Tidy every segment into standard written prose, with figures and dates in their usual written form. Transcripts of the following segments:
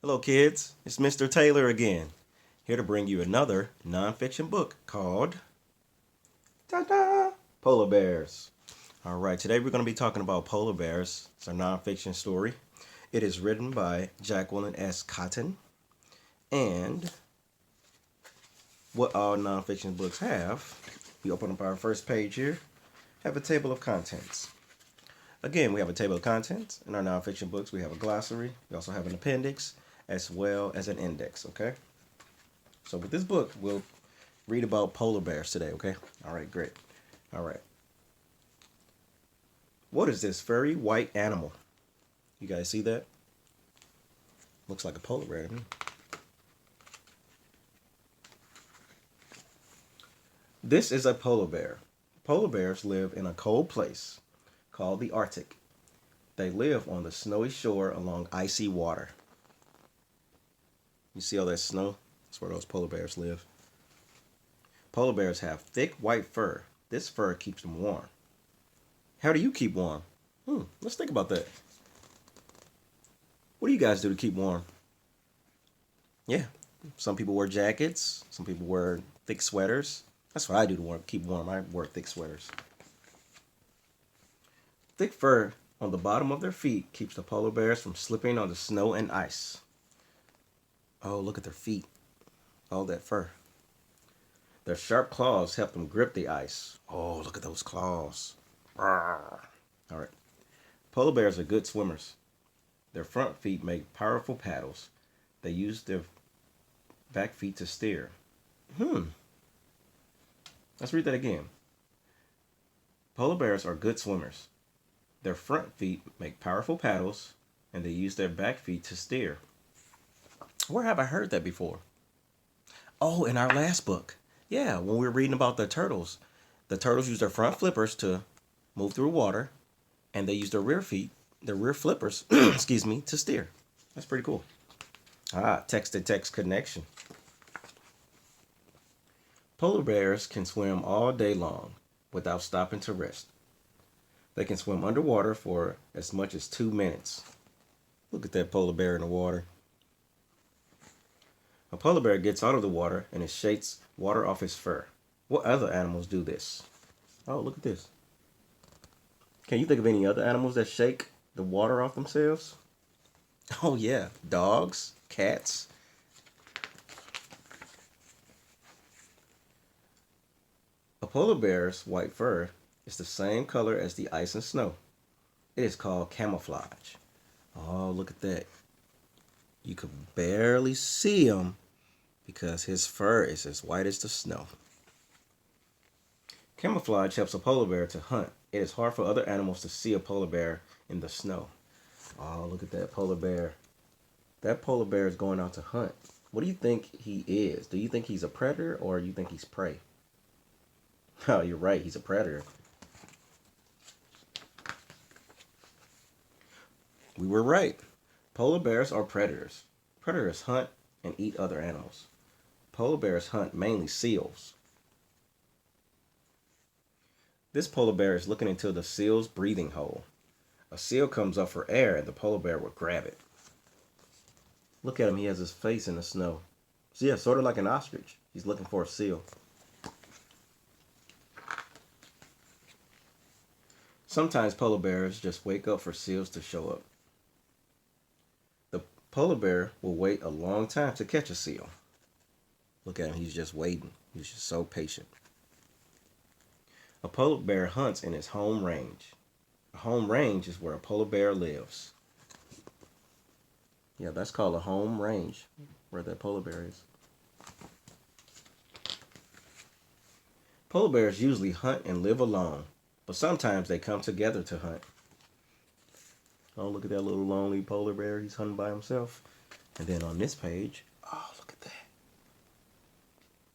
Hello, kids. It's Mr. Taylor again, here to bring you another nonfiction book called Ta-da! Polar Bears. All right, today we're going to be talking about polar bears. It's a nonfiction story. It is written by Jacqueline S. Cotton, and what all nonfiction books have. We open up our first page here, have a table of contents. Again, we have a table of contents. In our nonfiction books, we have a glossary. We also have an appendix as well as an index, okay? So with this book, we'll read about polar bears today, okay? All right, great. All right. What is this furry white animal? You guys see that? Looks like a polar bear to me. This is a polar bear. Polar bears live in a cold place called the Arctic. They live on the snowy shore along icy water. You see all that snow? That's where those polar bears live. Polar bears have thick white fur. This fur keeps them warm. How do you keep warm? Let's think about that. What do you guys do to keep warm? Yeah, some people wear jackets. Some people wear thick sweaters. That's what I do to keep warm. I wear thick sweaters. Thick fur on the bottom of their feet keeps the polar bears from slipping on the snow and ice. Oh, look at their feet. All that fur. Their sharp claws help them grip the ice. Oh, look at those claws. Rawr. All right. Polar bears are good swimmers. Their front feet make powerful paddles. They use their back feet to steer. Let's read that again. Polar bears are good swimmers. Their front feet make powerful paddles, and they use their back feet to steer. Where have I heard that before? Oh, in our last book. Yeah, when we were reading about the turtles. The turtles use their front flippers to move through water, and they use their rear feet, their rear flippers, excuse me, to steer. That's pretty cool. Text-to-text connection. Polar bears can swim all day long without stopping to rest. They can swim underwater for as much as 2 minutes. Look at that polar bear in the water. A polar bear gets out of the water and it shakes water off his fur. What other animals do this? Oh, look at this. Can you think of any other animals that shake the water off themselves? Oh, yeah. Dogs, cats. A polar bear's white fur is the same color as the ice and snow. It is called camouflage. Oh, look at that. You could barely see him because his fur is as white as the snow. Camouflage helps a polar bear to hunt. It is hard for other animals to see a polar bear in the snow. Oh, look at that polar bear. That polar bear is going out to hunt. What do you think he is? Do you think he's a predator or you think he's prey? Oh, you're right. He's a predator. We were right. Polar bears are predators. Predators hunt and eat other animals. Polar bears hunt mainly seals. This polar bear is looking into the seal's breathing hole. A seal comes up for air and the polar bear will grab it. Look at him, he has his face in the snow. So yeah, sort of like an ostrich. He's looking for a seal. Sometimes polar bears just wake up for seals to show up. The polar bear will wait a long time to catch a seal. Look at him, he's just waiting. He's just so patient. A polar bear hunts in his home range. A home range is where a polar bear lives. Yeah, that's called a home range, where that polar bear is. Polar bears usually hunt and live alone, but sometimes they come together to hunt. Oh, look at that little lonely polar bear. He's hunting by himself. And then on this page, oh, look at that.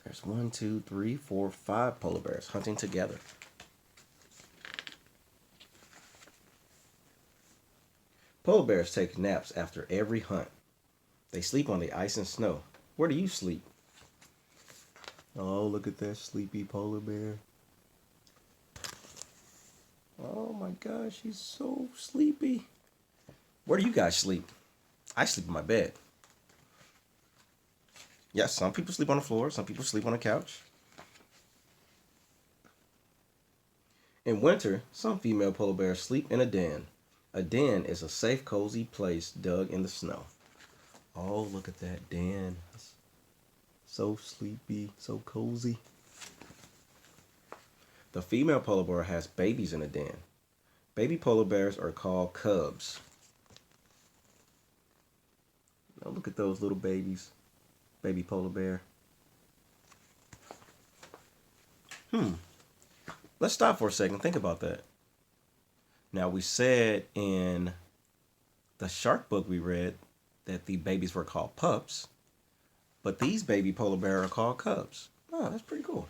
There's 1, 2, 3, 4, 5 polar bears hunting together. Polar bears take naps after every hunt. They sleep on the ice and snow. Where do you sleep? Oh, look at that sleepy polar bear. Oh my gosh, he's so sleepy. Where do you guys sleep? I sleep in my bed. Yes, some people sleep on the floor, some people sleep on the couch. In winter, some female polar bears sleep in a den. A den is a safe, cozy place dug in the snow. Oh, look at that den. So sleepy, so cozy. The female polar bear has babies in a den. Baby polar bears are called cubs. Now look at those little babies. Baby polar bear. Let's stop for a second. Think about that. Now, we said in the shark book we read that the babies were called pups, but these baby polar bears are called cubs. Oh, that's pretty cool.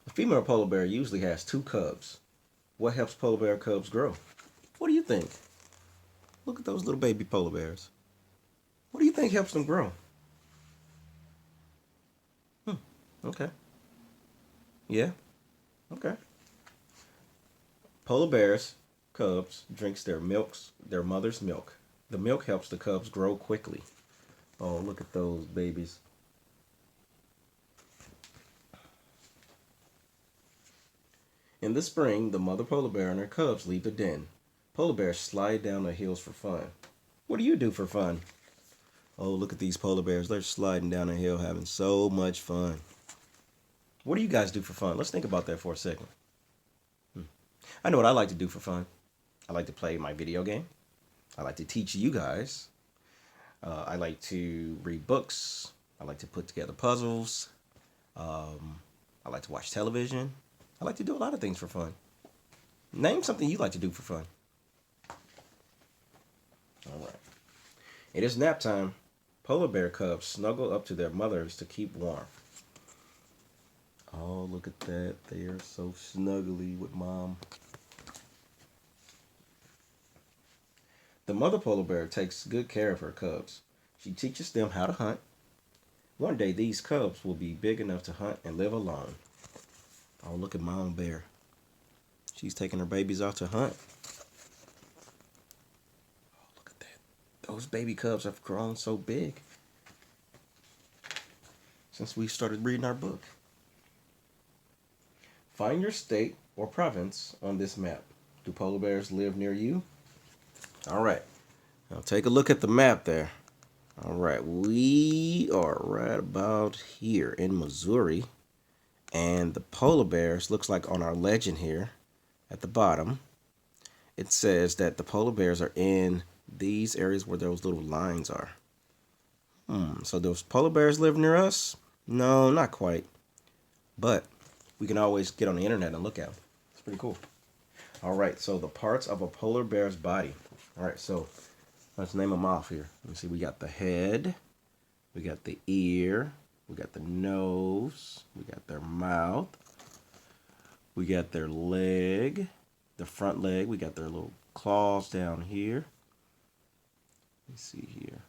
A female polar bear usually has two cubs. What helps polar bear cubs grow? What do you think? Look at those little baby polar bears. What do you think helps them grow? Okay. Yeah. Okay. Polar bears, cubs, drinks their mother's milk. The milk helps the cubs grow quickly. Oh, look at those babies. In the spring, the mother polar bear and her cubs leave the den. Polar bears slide down the hills for fun. What do you do for fun? Oh, look at these polar bears. They're sliding down a hill having so much fun. What do you guys do for fun? Let's think about that for a second. I know what I like to do for fun. I like to play my video game. I like to teach you guys. I like to read books. I like to put together puzzles. I like to watch television. I like to do a lot of things for fun. Name something you like to do for fun. All right. It is nap time. Polar bear cubs snuggle up to their mothers to keep warm. Oh, look at that. They are so snuggly with mom. The mother polar bear takes good care of her cubs. She teaches them how to hunt. One day, these cubs will be big enough to hunt and live alone. Oh, look at mom bear. She's taking her babies out to hunt. Oh, look at that. Those baby cubs have grown so big since we started reading our book. Find your state or province on this map. Do polar bears live near you? All right. Now take a look at the map there. All right. We are right about here in Missouri. And the polar bears, looks like on our legend here at the bottom, it says that the polar bears are in these areas where those little lines are. So those polar bears live near us? No, not quite. But we can always get on the internet and look at them. It's pretty cool. All right, so the parts of a polar bear's body. All right, so let's name them off here. Let me see. We got the head. We got the ear. We got the nose. We got their mouth. We got their leg. The front leg. We got their little claws down here. Let me see here.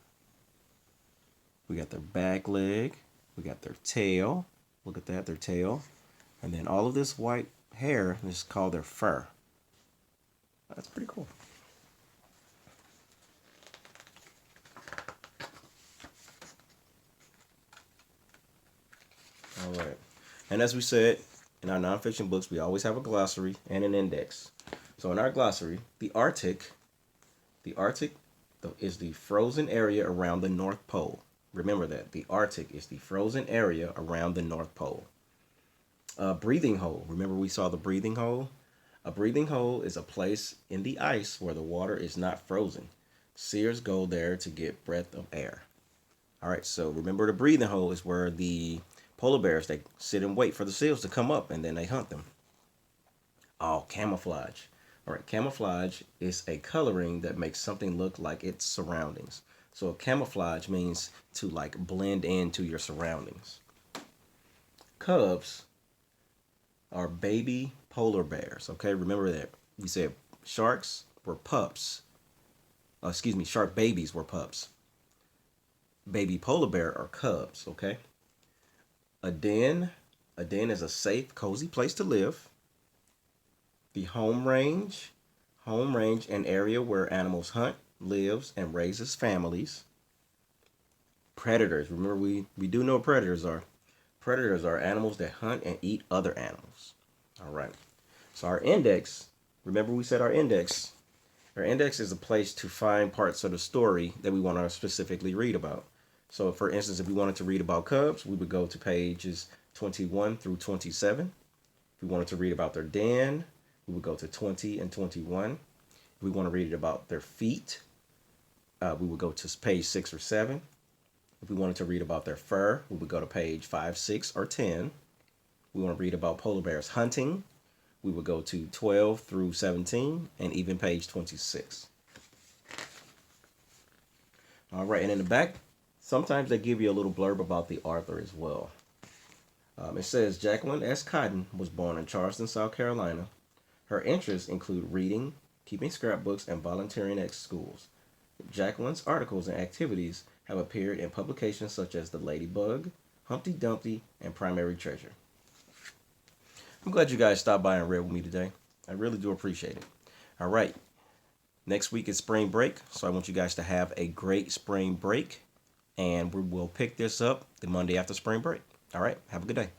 We got their back leg. We got their tail. Look at that, their tail. And then all of this white hair is called their fur. That's pretty cool. All right. And as we said, in our nonfiction books, we always have a glossary and an index. So in our glossary, the Arctic is the frozen area around the North Pole. Remember that. The Arctic is the frozen area around the North Pole. Breathing hole. Remember we saw the breathing hole? A breathing hole is a place in the ice where the water is not frozen. Seals go there to get breath of air. All right, so remember the breathing hole is where the polar bears, they sit and wait for the seals to come up and then they hunt them. Oh, camouflage. All right, camouflage is a coloring that makes something look like its surroundings. So camouflage means to like blend into your surroundings. Cubs are baby polar bears. Okay, remember that. We said sharks were pups. Shark babies were pups. Baby polar bear are cubs. Okay. A den is a safe, cozy place to live. The home range, an area where animals hunt, lives, and raises families. Predators. Remember, we do know what predators are. Predators are animals that hunt and eat other animals. All right. So our index, remember we said our index. Our index is a place to find parts of the story that we want to specifically read about. So for instance, if we wanted to read about cubs, we would go to pages 21 through 27. If we wanted to read about their den, we would go to 20 and 21. If we want to read about their feet, we would go to page 6 or 7. If we wanted to read about their fur, we would go to page 5, 6, or 10. We want to read about polar bears hunting, we would go to 12 through 17 and even page 26. All right, and in the back, sometimes they give you a little blurb about the author as well. It says Jacqueline S. Cotton was born in Charleston, South Carolina. Her interests include reading, keeping scrapbooks, and volunteering at schools. Jacqueline's articles and activities have appeared in publications such as The Ladybug, Humpty Dumpty, and Primary Treasure. I'm glad you guys stopped by and read with me today. I really do appreciate it. All right. Next week is spring break, so I want you guys to have a great spring break, and we will pick this up the Monday after spring break. All right. Have a good day.